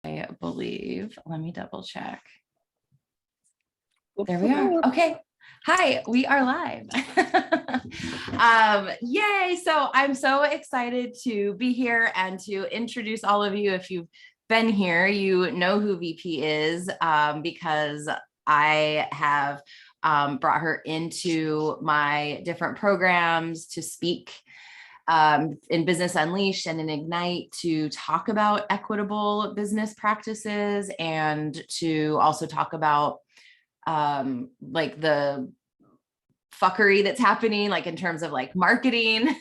I believe. Let me double check. Oops. There we are. Okay. Hi, we are live. Yay. So I'm so excited to be here and to introduce all of you. If you've been here, you know who VP is, because I have brought her into my different programs to speak in Business Unleashed and in Ignite to talk about equitable business practices and to also talk about like the fuckery that's happening, like in terms of like marketing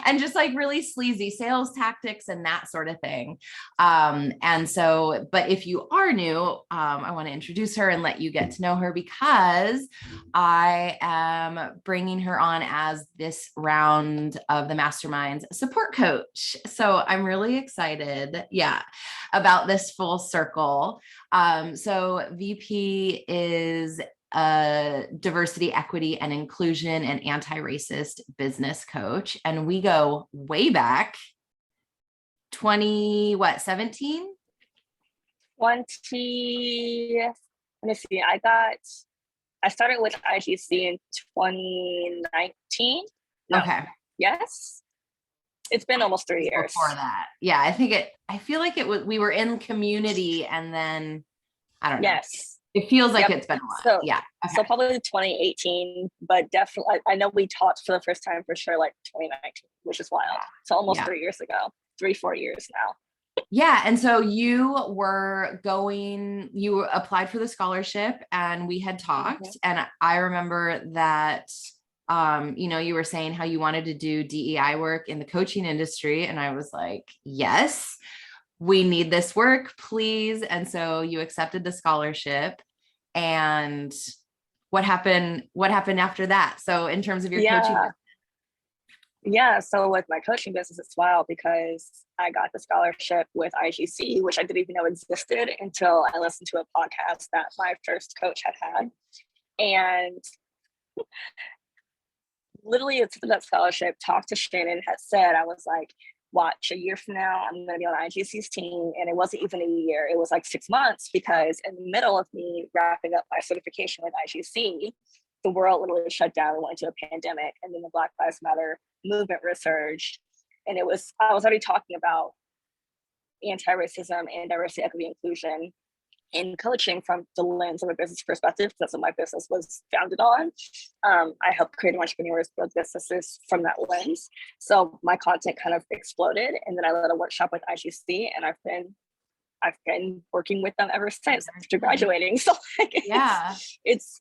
and just like really sleazy sales tactics and that sort of thing. And so, but if you are new, I want to introduce her and let you get to know her because I am bringing her on as this round of the Mastermind Support Coach. So I'm really excited, about this full circle. So VP is a diversity, equity, and inclusion and anti-racist business coach. And we go way back 17? 20, let me see. I started with IGC in 2019. No. Okay. Yes. It's been almost 3 years. Before that. Yeah. I feel like we were in community and then I don't know. Yes. It feels like it's been a while. So, So probably 2018, but definitely, I know we talked for the first time for sure, like 2019, which is wild. So almost 3 years ago, 4 years now. Yeah. And so you applied for the scholarship and we had talked. Mm-hmm. And I remember that, you were saying how you wanted to do DEI work in the coaching industry. And I was like, yes, we need this work, please. And so you accepted the scholarship. And what happened after that? So in terms of your coaching business? Yeah, so with my coaching business, it's wild because I got the scholarship with IGC, which I didn't even know existed until I listened to a podcast that my first coach had. And literally it's that scholarship, talked to Shannon, had said, I was like, watch, a year from now, I'm going to be on IGC's team. And it wasn't even a year. It was like 6 months because in the middle of me wrapping up my certification with IGC, the world literally shut down. We went into a pandemic and then the Black Lives Matter movement resurged. And I was already talking about anti-racism and diversity, equity, inclusion in coaching from the lens of a business perspective. That's what my business was founded on. I help creative entrepreneurs build businesses from that lens. So my content kind of exploded, and then I led a workshop with IGC, and I've been working with them ever since after graduating. So it's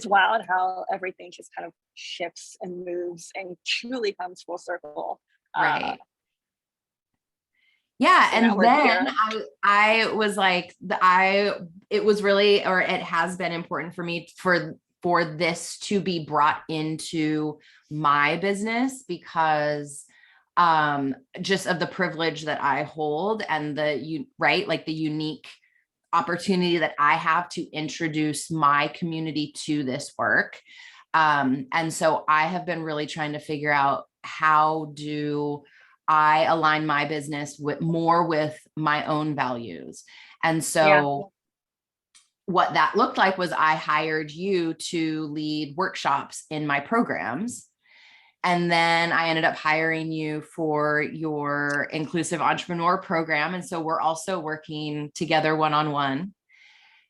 wild how everything just kind of shifts and moves and truly comes full circle. Right. Yeah. And then I was like, it was really, or it has been important for me for this to be brought into my business because just of the privilege that I hold and the unique opportunity that I have to introduce my community to this work. And so I have been really trying to figure out how do I align my business with my own values. And so what that looked like was I hired you to lead workshops in my programs. And then I ended up hiring you for your inclusive entrepreneur program. And so we're also working together one-on-one.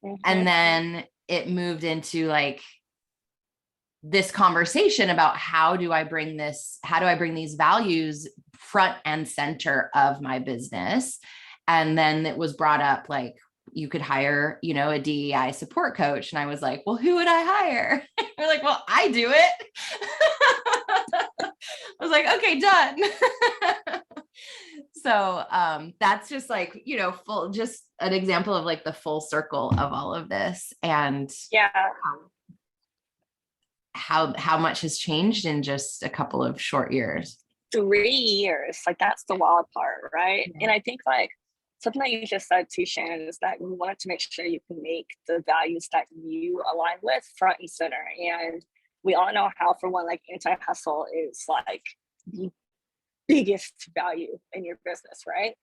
Mm-hmm. And then it moved into like this conversation about how do I bring these values front and center of my business. And then it was brought up, like, you could hire, a DEI support coach. And I was like, well, who would I hire? They're like, well, I do it. I was like, okay, done. So that's just like, just an example of like the full circle of all of this. And how much has changed in just a couple of short years. 3 years, like that's the wild part, right? Yeah. And I think like something that you just said too, Shannon, is that you wanted to make sure you can make the values that you align with front and center. And we all know how, for one, like anti-hustle is like the biggest value in your business, right?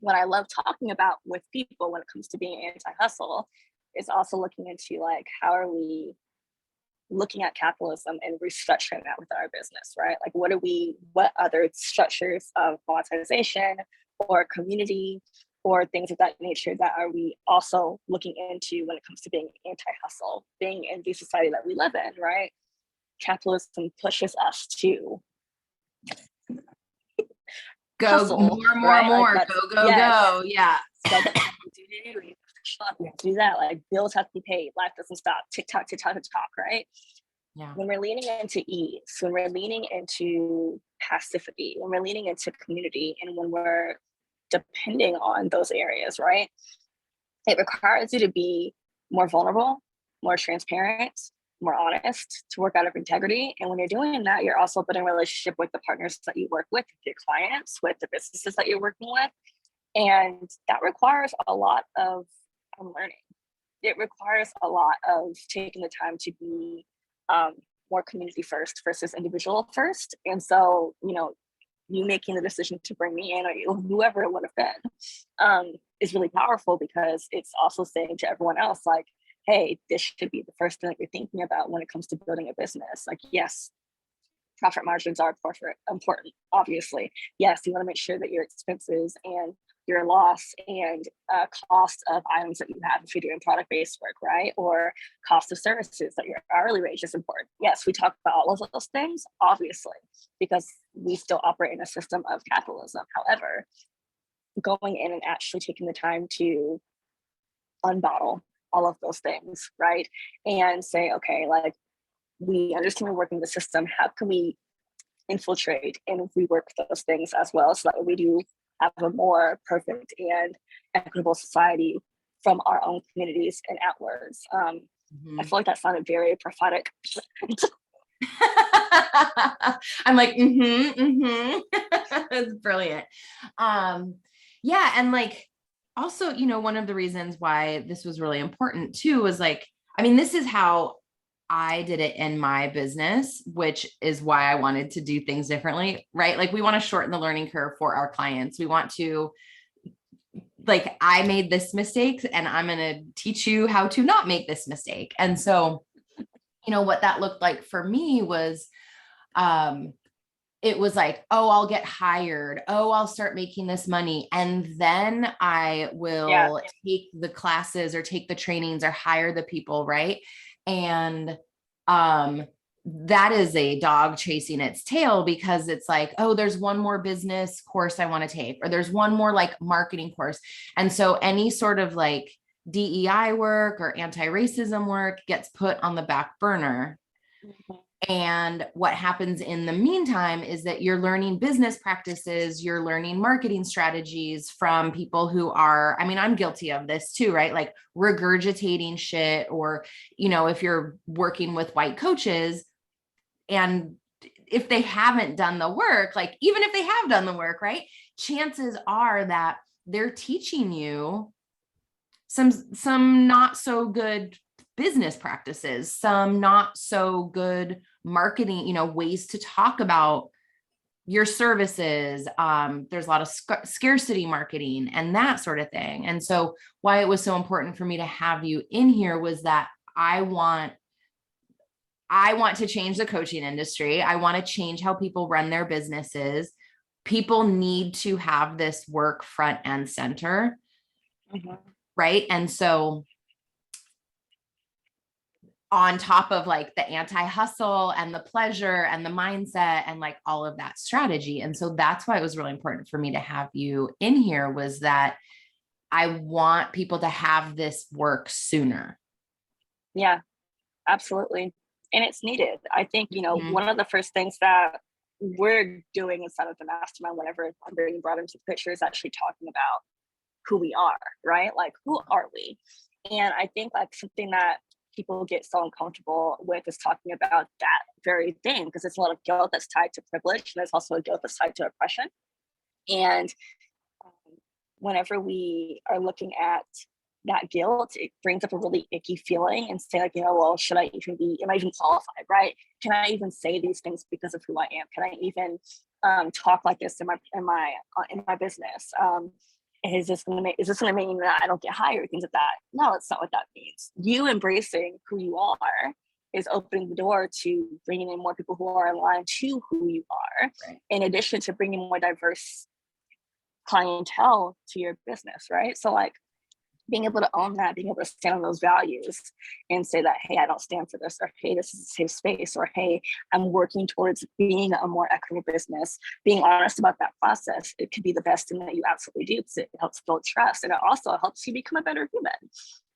what I love talking about with people when it comes to being anti-hustle is also looking into like, how are we looking at capitalism and restructuring that with our business, right? Like what other structures of monetization or community or things of that nature that are we also looking into when it comes to being anti-hustle, being in the society that we live in, right? Capitalism pushes us to Go hustle, more, right? Like go. Yeah. So do that. Like bills have to be paid. Life doesn't stop. Tick tock, right? Yeah. When we're leaning into ease, when we're leaning into passivity, when we're leaning into community, and when we're depending on those areas, right? It requires you to be more vulnerable, more transparent, more honest, to work out of integrity. And when you're doing that, you're also building a relationship with the partners that you work with, your clients, with the businesses that you're working with. And that requires a lot of learning. It requires a lot of taking the time to be more community first versus individual first. And so, you making the decision to bring me in, or whoever it would have been, is really powerful, because it's also saying to everyone else, like, hey, this should be the first thing that you're thinking about when it comes to building a business. Like, yes, profit margins are important, obviously. Yes, you want to make sure that your expenses and your loss and cost of items that you have, if you're doing product-based work, right? Or cost of services, that your hourly wage is important. Yes, we talk about all of those things, obviously, because we still operate in a system of capitalism. However, going in and actually taking the time to unbottle all of those things, right? And say, okay, like, we understand we're working the system. How can we infiltrate and rework those things as well, so that we do have a more perfect and equitable society from our own communities and outwards. I feel like that sounded very prophetic. I'm like, It's brilliant. Yeah. And like, also, one of the reasons why this was really important too, was like, this is how I did it in my business, which is why I wanted to do things differently, right? Like, we want to shorten the learning curve for our clients. We want to, like, I made this mistake and I'm going to teach you how to not make this mistake. And so, what that looked like for me was, it was like, oh, I'll get hired. Oh, I'll start making this money. And then I will take the classes or take the trainings or hire the people. Right. And, that is a dog chasing its tail, because it's like, oh, there's one more business course I want to take, or there's one more like marketing course. And so any sort of like DEI work or anti-racism work gets put on the back burner. And what happens in the meantime is that you're learning business practices, you're learning marketing strategies from people who are, I'm guilty of this too, right? Like regurgitating shit, or, if you're working with white coaches, and if they haven't done the work, like even if they have done the work, right? Chances are that they're teaching you some not so good business practices, some not so good marketing, ways to talk about your services. There's a lot of scarcity marketing and that sort of thing. And so why it was so important for me to have you in here was that I want to change the coaching industry. I want to change how people run their businesses. People need to have this work front and center. Right. And so on top of like the anti-hustle and the pleasure and the mindset and like all of that strategy. And so that's why it was really important for me to have you in here, was that I want people to have this work sooner. Yeah, absolutely. And it's needed. I think, one of the first things that we're doing inside of the mastermind, whenever I'm being brought into the picture, is actually talking about who we are, right? Like, who are we? And I think like something that people get so uncomfortable with is talking about that very thing, because it's a lot of guilt that's tied to privilege, and there's also a guilt that's tied to oppression. And whenever we are looking at that guilt, it brings up a really icky feeling, and say like, well, am I even qualified, right? Can I even say these things because of who I am? Can I even talk like this in my business? is this going to mean that I don't get hired? Things like that. No, that's not what that means. You embracing who you are is opening the door to bringing in more people who are aligned to who you are, Right. in addition to bringing more diverse clientele to your business, right? So like being able to own that, being able to stand on those values and say that, hey, I don't stand for this, or hey, this is a safe space, or hey, I'm working towards being a more equitable business. Being honest about that process, it could be the best thing that you absolutely do, because it helps build trust, and it also helps you become a better human.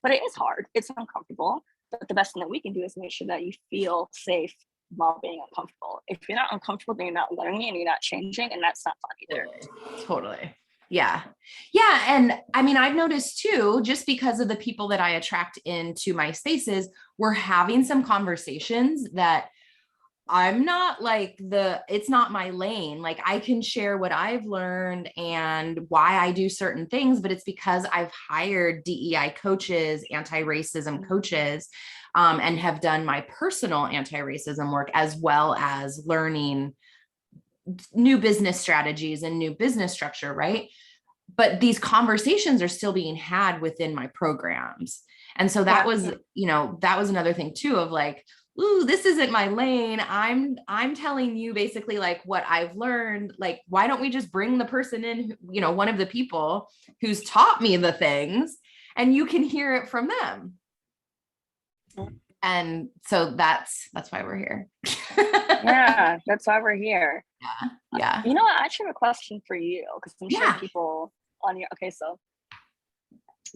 But it is hard, it's uncomfortable, but the best thing that we can do is make sure that you feel safe while being uncomfortable. If you're not uncomfortable, then you're not learning and you're not changing, and that's not fun either. Totally. Yeah. Yeah. And I mean, I've noticed too, just because of the people that I attract into my spaces, we're having some conversations that I'm not like it's not my lane. Like I can share what I've learned and why I do certain things, but it's because I've hired DEI coaches, anti-racism coaches, and have done my personal anti-racism work, as well as learning new business strategies and new business structure, right? But these conversations are still being had within my programs. And so that was, that was another thing too, of like, ooh, this isn't my lane. I'm telling you basically like what I've learned. Like, why don't we just bring the person in, one of the people who's taught me the things, and you can hear it from them. And so that's why we're here. Yeah, that's why we're here. Yeah. You know what? I actually have a question for you, because I'm sure Yeah. people on your, okay, so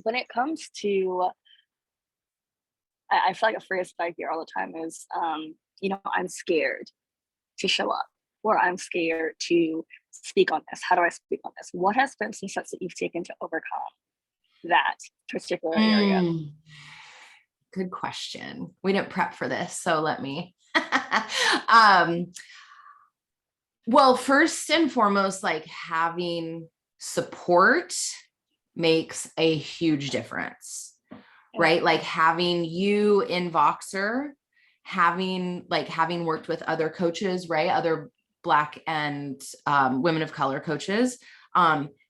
when it comes to, I feel like a phrase that I hear all the time is, I'm scared to show up, or I'm scared to speak on this. How do I speak on this? What has been some steps that you've taken to overcome that particular area? Good question. We didn't prep for this, so let me. Well, first and foremost, like having support makes a huge difference, right? Like having you in Voxer, having worked with other coaches, right? Other Black and women of color coaches,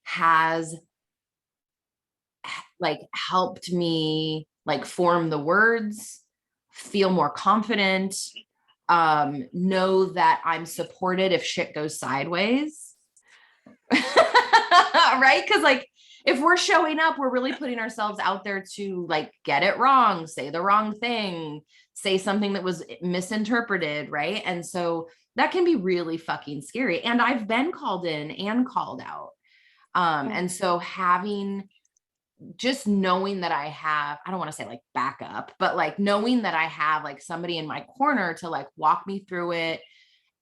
has like helped me like form the words, feel more confident, know that I'm supported if shit goes sideways. Right? Because like if we're showing up, we're really putting ourselves out there to like get it wrong, say the wrong thing, say something that was misinterpreted, right? And so that can be really fucking scary. And I've been called in and called out. And so just knowing that I have, I don't want to say like backup, but like knowing that I have like somebody in my corner to like walk me through it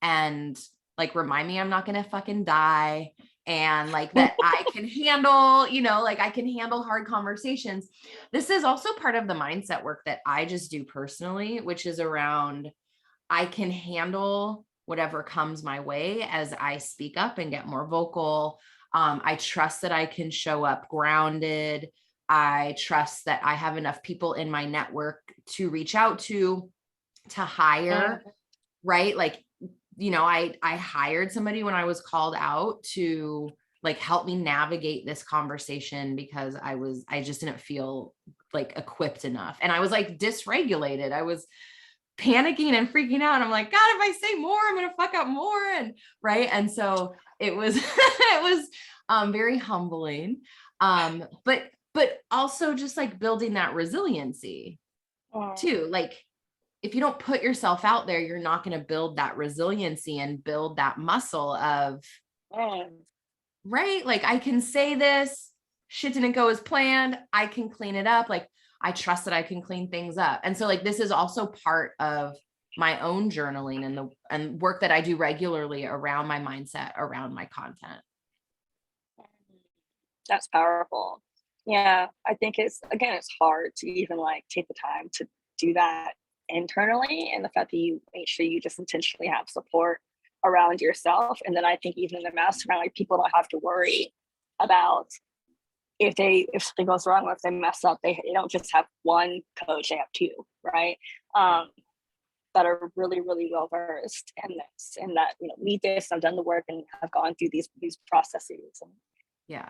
and like remind me I'm not going to fucking die, and like that I can handle, like I can handle hard conversations. This is also part of the mindset work that I just do personally, which is around I can handle whatever comes my way as I speak up and get more vocal. I trust that I can show up grounded. I trust that I have enough people in my network to reach out to hire, right? Like, I hired somebody when I was called out to like help me navigate this conversation, because I just didn't feel like equipped enough. And I was like dysregulated. I was panicking and freaking out. And I'm like, God, if I say more, I'm going to fuck up more. And right. And so it was, it was very humbling. But also just like building that resiliency too. Like if you don't put yourself out there, you're not going to build that resiliency and build that muscle of, right. Like I can say this, shit didn't go as planned. I can clean it up. Like I trust that I can clean things up. And so like, this is also part of my own journaling and work that I do regularly around my mindset, around my content. That's powerful. Yeah. I think it's hard to even like take the time to do that internally, and the fact that you make sure you just intentionally have support around yourself. And then I think even in the mastermind, like people don't have to worry about if something goes wrong or if they mess up. They don't just have one coach, they have two, right? That are really, really well versed in this, and that need this, I've done the work and have gone through these processes. And yeah,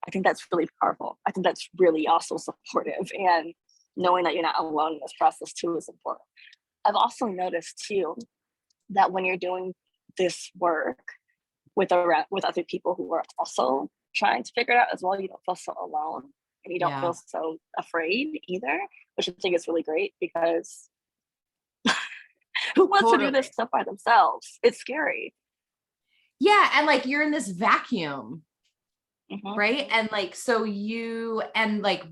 I think that's really powerful. I think that's really also supportive, and knowing that you're not alone in this process too is important. I've also noticed too that when you're doing this work with other people who are also trying to figure it out as well, you don't feel so alone, and you don't Yeah. feel so afraid either, which I think is really great, because who wants to do this Totally. stuff by themselves? It's scary. Yeah. And like, you're in this vacuum, Mhm. right? And like, so you, and like,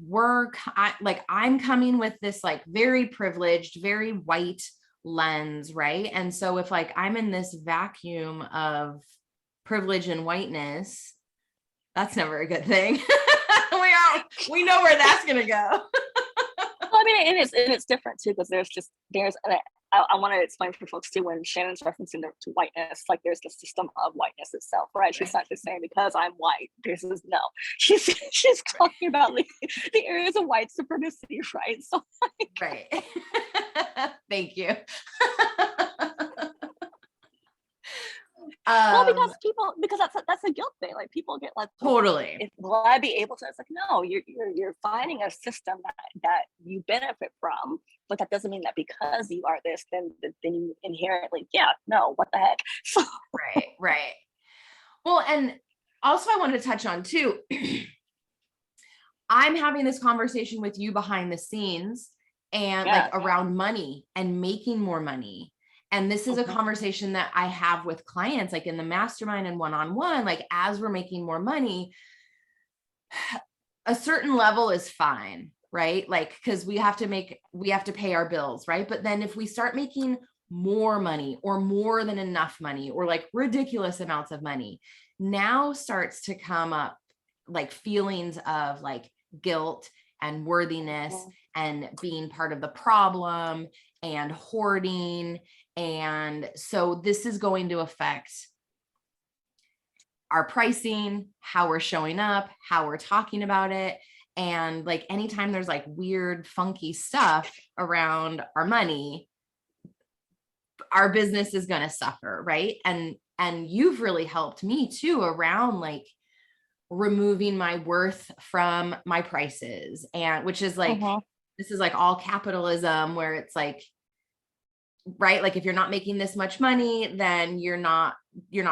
I'm coming with this like very privileged, very white lens, right? And so if like I'm in this vacuum of privilege and whiteness, that's never a good thing. We know where that's gonna go. Well, I mean, it's different too, because I want to explain for folks too, when Shannon's referencing to whiteness, like there's the system of whiteness itself, right? She's not just saying because I'm white. This is no. She's talking about like the areas of white supremacy, right? So like, Right. Thank you. well, because that's a guilt thing. Like people get like, Totally. will I be able to? It's like, no, you're finding a system that you benefit from, but that doesn't mean that because you are this, then you inherently, yeah, no, what the heck? So, Right. Well, and also I wanted to touch on too, I'm having this conversation with you behind the scenes and yeah. like around money and making more money. And this is a conversation that I have with clients, like in the mastermind and one-on-one, like as we're making more money, a certain level is fine, right? Like, because we have to pay our bills, right? But then if we start making more money or more than enough money or like ridiculous amounts of money, now starts to come up like feelings of like guilt and worthiness and being part of the problem and hoarding. And so this is going to affect our pricing, how we're showing up, how we're talking about it. And like anytime there's like weird, funky stuff around our money, our business is going to suffer, right? And you've really helped me too around like removing my worth from my prices, and which is like this is like all capitalism, where it's like, right, like if you're not making this much money, then you're not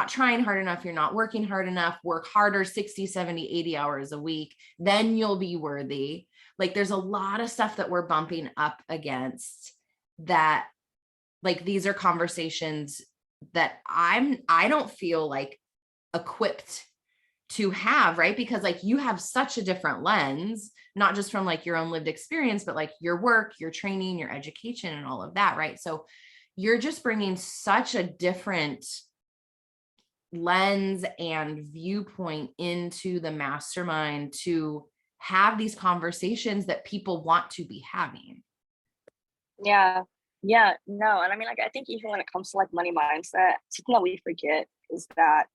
trying hard enough, you're not working hard enough, work harder 60, 70, 80 hours a week, then you'll be worthy. Like there's a lot of stuff that we're bumping up against that, like these are conversations that I don't feel like equipped to have, right? Because like you have such a different lens, not just from like your own lived experience, but like your work, your training, your education, and all of that, right? So you're just bringing such a different lens and viewpoint into the mastermind to have these conversations that people want to be having. Yeah, no, and I mean, like, I think even when it comes to like money mindset, something that we forget is that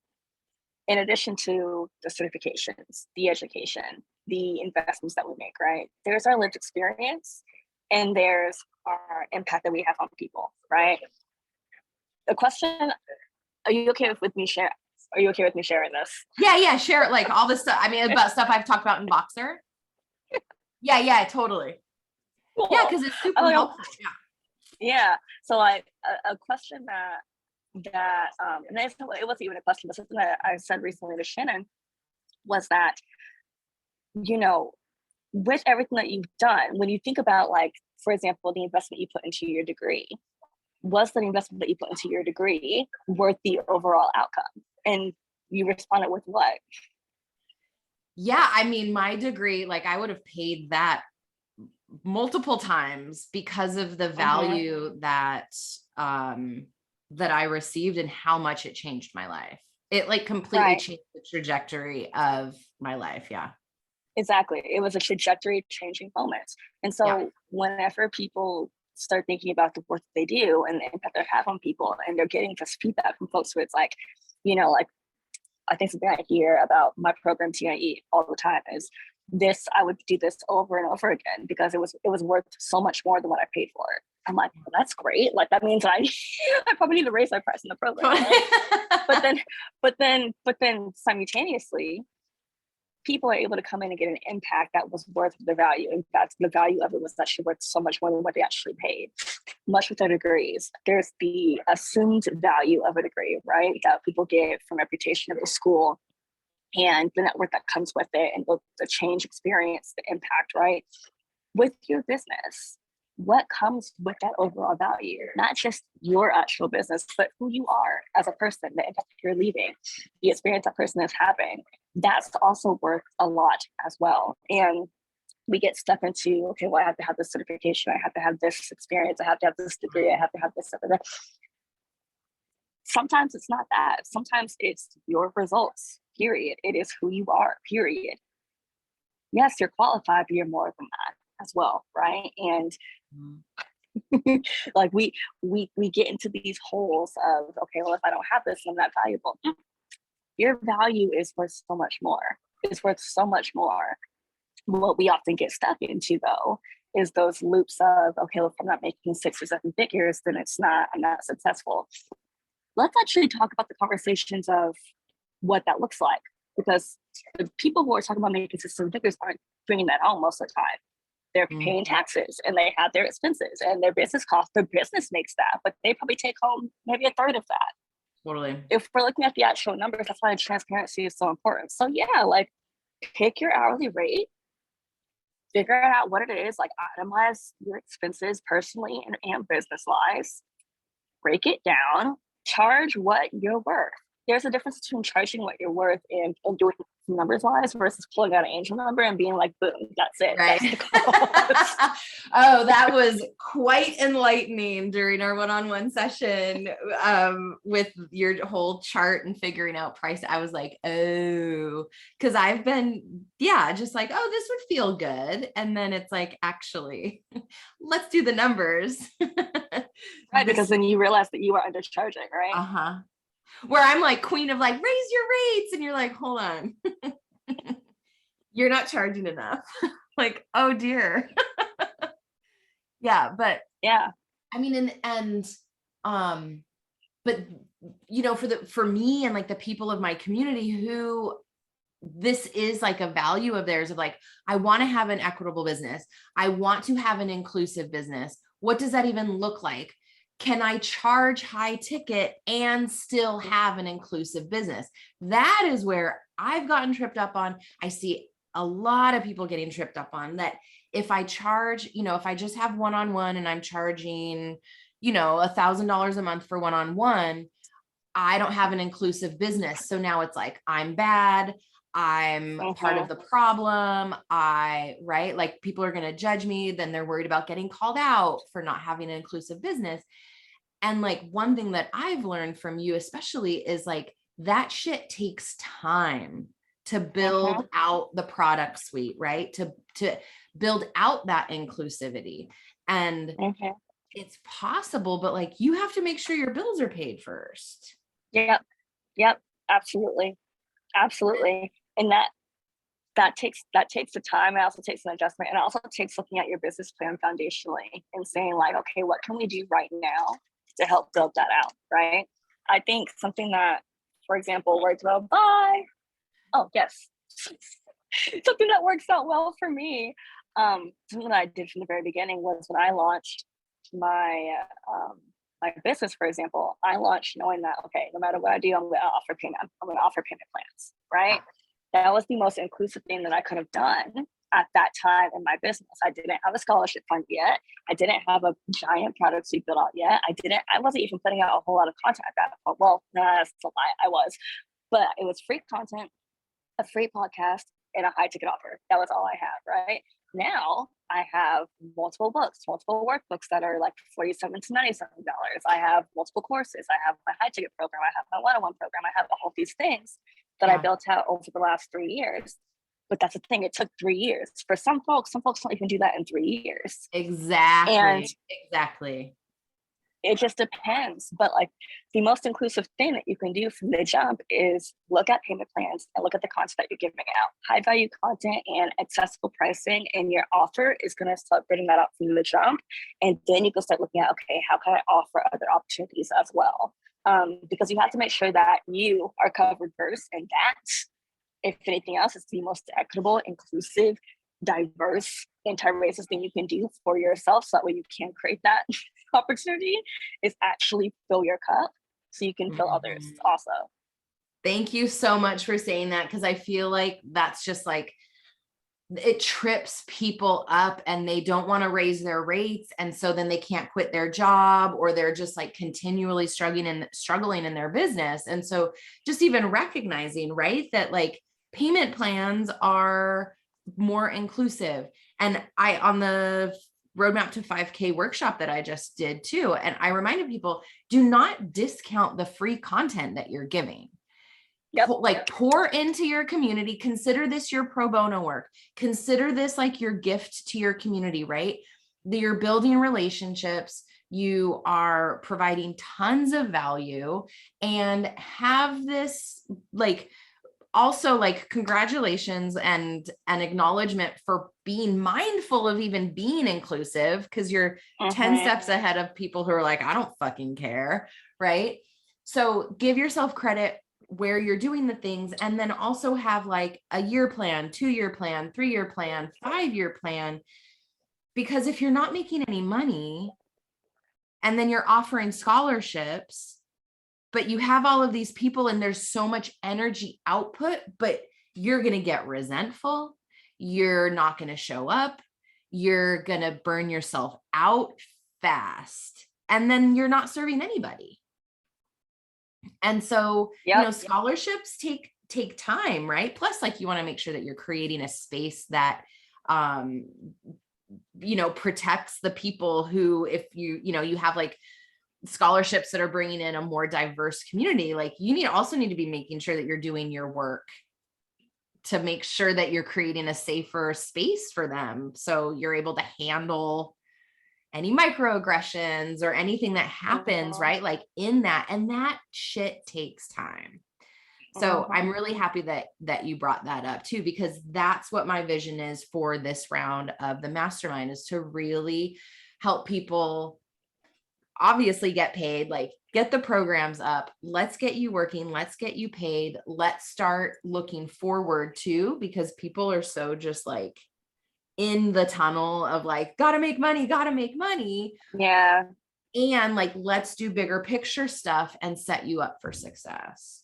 in addition to the certifications, the education, the investments that we make, right? There's our lived experience and there's our impact that we have on people, right? The question, are you okay with me sharing? Are you okay with me sharing this? Yeah, share it, like all this stuff. I mean, about stuff I've talked about in Boxer. Yeah, totally. Cool. Yeah, because it's super helpful. Yeah. So like a question that and it wasn't even a question, but something that I said recently to Shannon was that, you know, with everything that you've done, when you think about like, for example, the investment you put into your degree, was the investment that you put into your degree worth the overall outcome? And you responded with what? Yeah, I mean, my degree, like I would have paid that multiple times because of the value that that I received and how much it changed my life. It like completely changed the trajectory of my life. Yeah. Exactly. It was a trajectory changing moment. And so whenever people start thinking about the work they do and the impact they have on people, and they're getting this feedback from folks who it's like, you know, like I think something I hear about my program TIE all the time is this, I would do this over and over again because it was worth so much more than what I paid for it. I'm like, well, that's great. Like that means I probably need to raise my price in the program. Right? but then simultaneously, people are able to come in and get an impact that was worth the value. In fact, the value of it was actually worth so much more than what they actually paid. Much with their degrees, there's the assumed value of a degree, right? That people get from reputation of the school and the network that comes with it, and the change experience, the impact, right? With your business, what comes with that overall value? Not just your actual business, but who you are as a person, the impact you're leaving, the experience that person is having. That's also worth a lot as well. And we get stuck into, okay, well, I have to have this certification, I have to have this experience, I have to have this degree, I have to have this. Sometimes it's not that. Sometimes it's your results, period. It is who you are, period. Yes, you're qualified, but you're more than that as well, right? And like we get into these holes of, okay, well, if I don't have this, I'm not valuable. Your value is worth so much more. It's worth so much more. What we often get stuck into, though, is those loops of, okay, well, if I'm not making 6 or 7 figures, then I'm not successful. Let's actually talk about the conversations of what that looks like, because the people who are talking about making 6 or 7 figures aren't bringing that home most of the time. They're paying taxes and they have their expenses and their business costs. Their business makes that, but they probably take home maybe a third of that. Totally. If we're looking at the actual numbers, that's why transparency is so important. So yeah, like pick your hourly rate, figure out what it is, like itemize your expenses personally and business wise, break it down, charge what you're worth. There's a difference between charging what you're worth and doing numbers wise versus pulling out an angel number and being like, boom, that's it. Right. That's Oh, that was quite enlightening during our one-on-one session with your whole chart and figuring out price. I was like, oh, because I've been, just like, oh, this would feel good. And then it's like, actually, let's do the numbers. right, because then you realize that you are undercharging, right? Uh-huh. Where I'm like queen of like, raise your rates. And you're like, hold on. You're not charging enough. Like, oh dear. But I mean, but for me and like the people of my community who this is like a value of theirs of like, I want to have an equitable business. I want to have an inclusive business. What does that even look like? Can I charge high ticket and still have an inclusive business? That is where I've gotten tripped up on. I see a lot of people getting tripped up on that. If I charge, if I just have one-on-one and I'm charging, $1,000 a month for one-on-one, I don't have an inclusive business. So now it's like, I'm bad. I'm part of the problem. Right? Like people are going to judge me. Then they're worried about getting called out for not having an inclusive business. And like one thing that I've learned from you, especially, is like that shit takes time to build out the product suite, right? To build out that inclusivity. And it's possible, but like you have to make sure your bills are paid first. Yep. Absolutely. And that takes the time. It also takes an adjustment, and it also takes looking at your business plan foundationally and saying like, okay, what can we do right now to help build that out, right? I think something that, for example, works well. Oh yes, something that works out well for me. Something that I did from the very beginning was when I launched my business, for example. I launched knowing that, okay, no matter what I do, I'm going to offer payment plans, right? That was the most inclusive thing that I could have done at that time in my business. I didn't have a scholarship fund yet. I didn't have a giant product suite built out yet. I wasn't even putting out a whole lot of content at that point. Well, that's a lie. I was, but it was free content, a free podcast, and a high ticket offer. That was all I had, right? Now I have multiple books, multiple workbooks that are like $47 to $97. I have multiple courses. I have my high ticket program. I have my one-on-one program. I have all of these things that I built out over the last 3 years. But that's the thing, it took 3 years. For some folks don't even do that in 3 years. Exactly. And exactly. It just depends. But like the most inclusive thing that you can do from the jump is look at payment plans and look at the content that you're giving out. High value content and accessible pricing, and your offer is going to start bringing that up from the jump. And then you can start looking at, okay, how can I offer other opportunities as well? Because you have to make sure that you are covered first, and that if anything else, it's the most equitable, inclusive, diverse, anti-racist thing you can do for yourself. So that way you can create that opportunity, is actually fill your cup so you can fill others also. Thank you so much for saying that, because I feel like that's just like, it trips people up and they don't want to raise their rates. And so then they can't quit their job, or they're just like continually struggling in their business. And so just even recognizing, right, that like payment plans are more inclusive. And on the roadmap to 5K workshop that I just did too, and I reminded people, do not discount the free content that you're giving. Yep. Like pour into your community. Consider this your pro bono work. Consider this like your gift to your community, right? You're building relationships. You are providing tons of value, and have this like, also like, congratulations and an acknowledgement for being mindful of even being inclusive, because you're 10 steps ahead of people who are like, I don't fucking care, right? So give yourself credit where you're doing the things, and then also have like a year plan, 2-year plan, 3-year plan, 5-year plan. Because if you're not making any money and then you're offering scholarships, but you have all of these people and there's so much energy output, but you're going to get resentful, you're not going to show up, you're going to burn yourself out fast, and then you're not serving anybody. And so, scholarships take time, right? Plus, like, you want to make sure that you're creating a space that, protects the people who, if you have like scholarships that are bringing in a more diverse community, like you also need to be making sure that you're doing your work to make sure that you're creating a safer space for them. So you're able to handle any microaggressions or anything that happens, right? Like in that, and that shit takes time. So I'm really happy that you brought that up too, because that's what my vision is for this round of the mastermind, is to really help people obviously get paid, like get the programs up. Let's get you working. Let's get you paid. Let's start looking forward too, because people are so just like in the tunnel of like, gotta make money. Yeah. And like, let's do bigger picture stuff and set you up for success.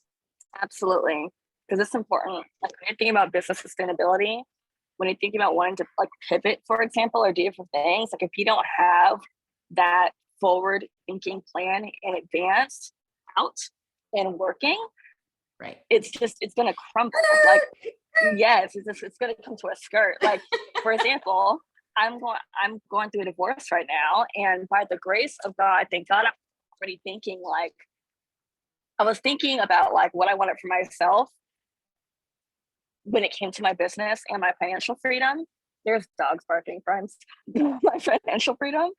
Absolutely. Because it's important. Like when you're thinking about business sustainability, when you're thinking about wanting to like pivot, for example, or do different things, like if you don't have that forward thinking plan in advance out and working, right, it's going to crumble. Like, yes, it's going to come to a skirt. Like, for example, I'm going through a divorce right now, and by the grace of God, thank God, I'm already thinking like, I was thinking about like what I wanted for myself when it came to my business and my financial freedom. There's dogs barking, friends. My financial freedom,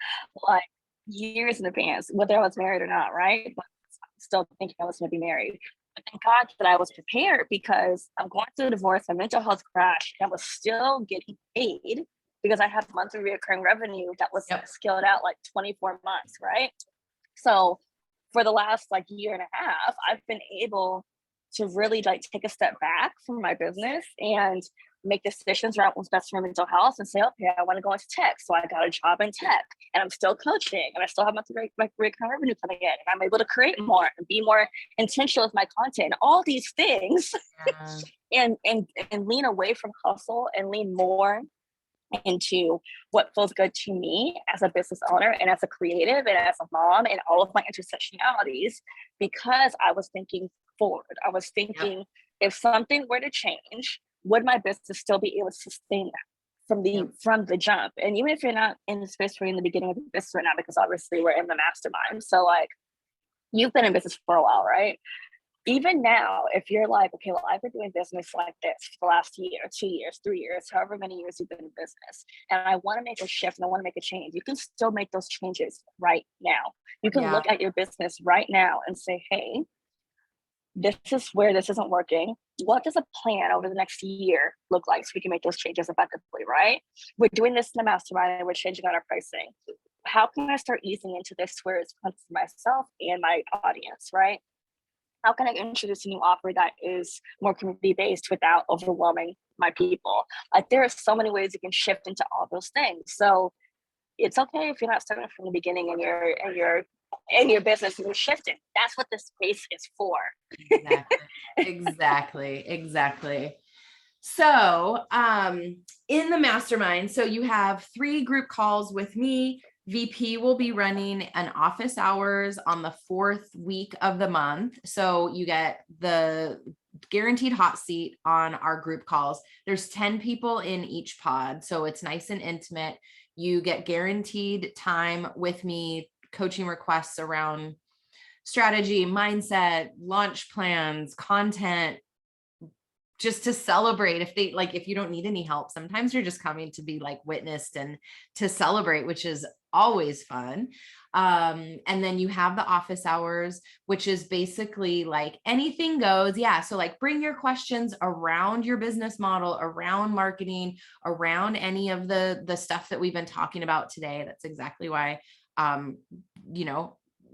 like years in advance, whether I was married or not, right? But I'm still thinking I was going to be married. But thank God that I was prepared, because I'm going through a divorce, a mental health crash, and I was still getting paid because I have monthly recurring revenue that was scaled out like 24 months, right? So for the last like year and a half, I've been able to really like take a step back from my business and make decisions around what's best for mental health, and say, okay, I want to go into tech. So I got a job in tech, and I'm still coaching, and I still have my recurring revenue coming in, and I'm able to create more and be more intentional with my content, all these things, and lean away from hustle and lean more into what feels good to me as a business owner and as a creative and as a mom and all of my intersectionalities, because I was thinking forward. I was thinking, if something were to change, would my business still be able to sustain that from the jump? And even if you're not in the space where you're in the beginning of the business right now, because obviously we're in the mastermind, so like you've been in business for a while, right? Even now, if you're like, okay, well, I've been doing business like this for the last year, 2 years, 3 years, however many years you've been in business, and I want to make a shift and I want to make a change, you can still make those changes right now. You can look at your business right now and say, hey, this is where this isn't working. What does a plan over the next year look like so we can make those changes effectively, right? We're doing this in the mastermind and we're changing on our pricing. How can I start easing into this where it's fun for myself and my audience, right? how can I introduce a new offer that is more community based without overwhelming my people? Like there are so many ways you can shift into all those things. So it's okay if you're not starting from the beginning in your business and you're shifting. That's what this space is for. Exactly. So, in the mastermind, so you have 3 group calls with me. VP will be running an office hours on the 4th week of the month. So you get the guaranteed hot seat on our group calls. There's 10 people in each pod. So it's nice and intimate. You get guaranteed time with me, coaching requests around strategy, mindset, launch plans, content, just to celebrate. If you don't need any help, sometimes you're just coming to be like witnessed and to celebrate, which is always fun. And then you have the office hours, which is basically like anything goes. Yeah. So like bring your questions around your business model, around marketing, around any of the stuff that we've been talking about today. That's exactly why,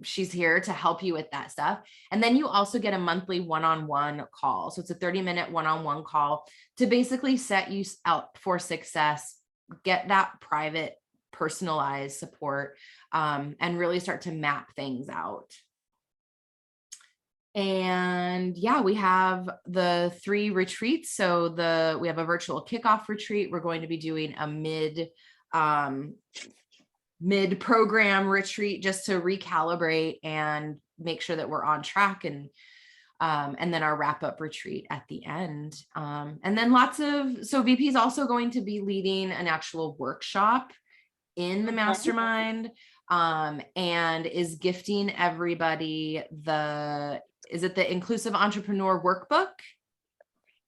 she's here to help you with that stuff. And then you also get a monthly one-on-one call. So it's a 30-minute one-on-one call to basically set you out for success, get that private, personalized support, and really start to map things out. And yeah, we have the 3 retreats. So we have a virtual kickoff retreat. We're going to be doing a mid-program retreat just to recalibrate and make sure that we're on track, and then our wrap-up retreat at the end. And then so VP is also going to be leading an actual workshop in the mastermind, and is gifting everybody is it the Inclusive Entrepreneur Workbook?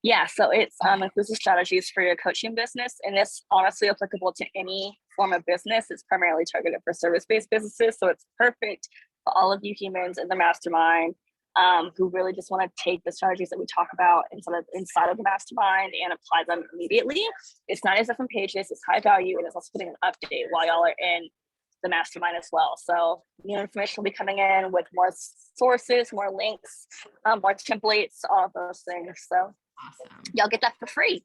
Yeah, so it's inclusive strategies for your coaching business, and it's honestly applicable to any form of business. It's primarily targeted for service-based businesses, so it's perfect for all of you humans in the mastermind who really just want to take the strategies that we talk about inside of the mastermind and apply them immediately. It's 90 different pages, it's high value, and it's also putting an update while y'all are in the mastermind as well. So new information will be coming in with more sources, more links, more templates, all of those things. So awesome. Y'all get that for free.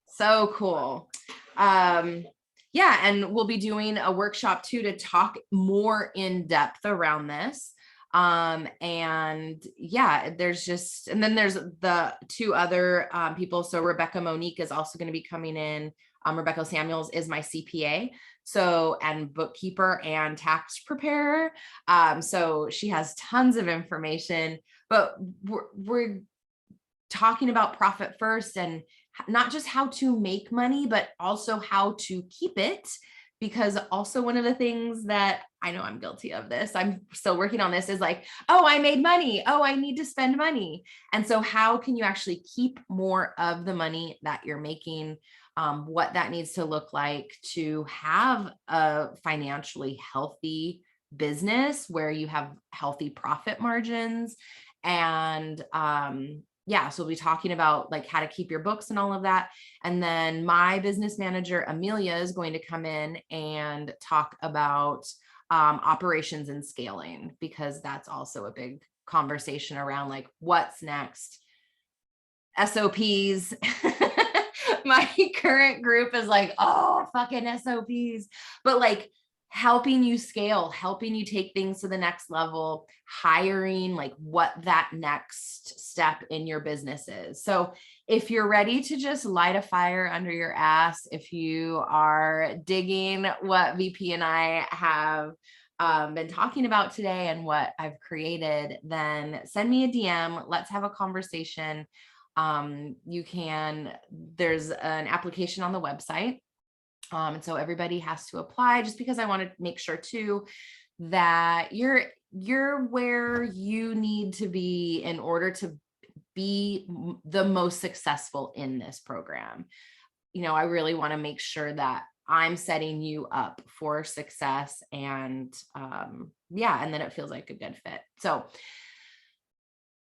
So cool. Yeah, and we'll be doing a workshop too to talk more in depth around this. And yeah, and then there's the 2 other people. So Rebecca Monique is also going to be coming in. Rebecca Samuels is my CPA, and bookkeeper and tax preparer. So she has tons of information, but we're talking about profit first, and not just how to make money, but also how to keep it. Because also one of the things that I know I'm guilty of this, I'm still working on this, is like, oh, I made money. Oh, I need to spend money. And so how can you actually keep more of the money that you're making? What that needs to look like to have a financially healthy business where you have healthy profit margins. And yeah, so we'll be talking about like how to keep your books and all of that. And then my business manager, Amelia, is going to come in and talk about operations and scaling, because that's also a big conversation around like what's next. SOPs. My current group is like, oh, fucking SOPs, but like helping you scale, helping you take things to the next level, hiring, like what that next step in your business is. So if you're ready to just light a fire under your ass, if you are digging what VP and I have been talking about today and what I've created, then send me a DM. Let's have a conversation. There's an application on the website. And so everybody has to apply, just because I want to make sure too that you're where you need to be in order to be the most successful in this program. I really want to make sure that I'm setting you up for success, and and then it feels like a good fit. So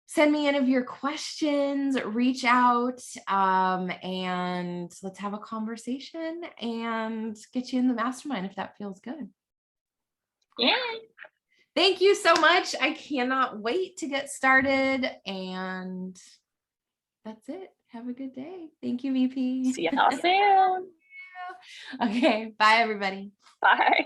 send me any of your questions, reach out, and let's have a conversation and get you in the mastermind if that feels good. Yeah. Thank you so much. I cannot wait to get started. And that's it. Have a good day. Thank you, VP. See y'all soon. Okay. Bye, everybody. Bye.